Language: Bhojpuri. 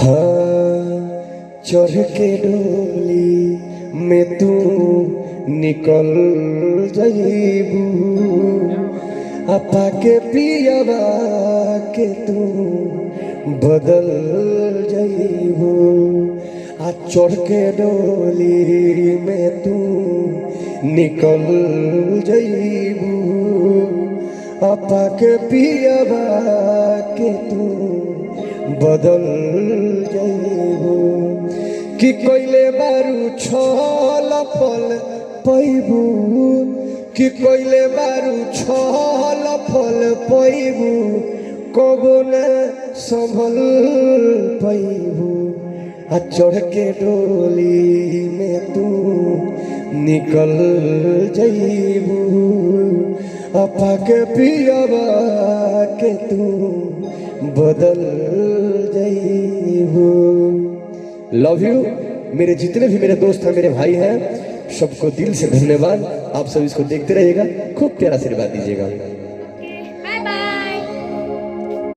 हाँ चढ़ के डोली में तू निकल जाइबू, अपा के पियाबा के तू बदल जाइबू। आ चढ़ के डोली में तू निकल जाइबू, अपा के पियाबा के तू बदल जाइबू। कि कोइले बारू छल फल पैबू, कि कोइले बारू छल फल पैबू, कबो न संभल पैबू। आ चढ़ के डोली में तू निकल जाइबू, अपा के पियाबा के तू बदल जाइबू। Love you. मेरे जितने भी मेरे दोस्त हैं, मेरे भाई हैं, सबको दिल से धन्यवाद। आप सब इसको देखते रहिएगा, खूब प्यारा आशीर्वाद दीजिएगा।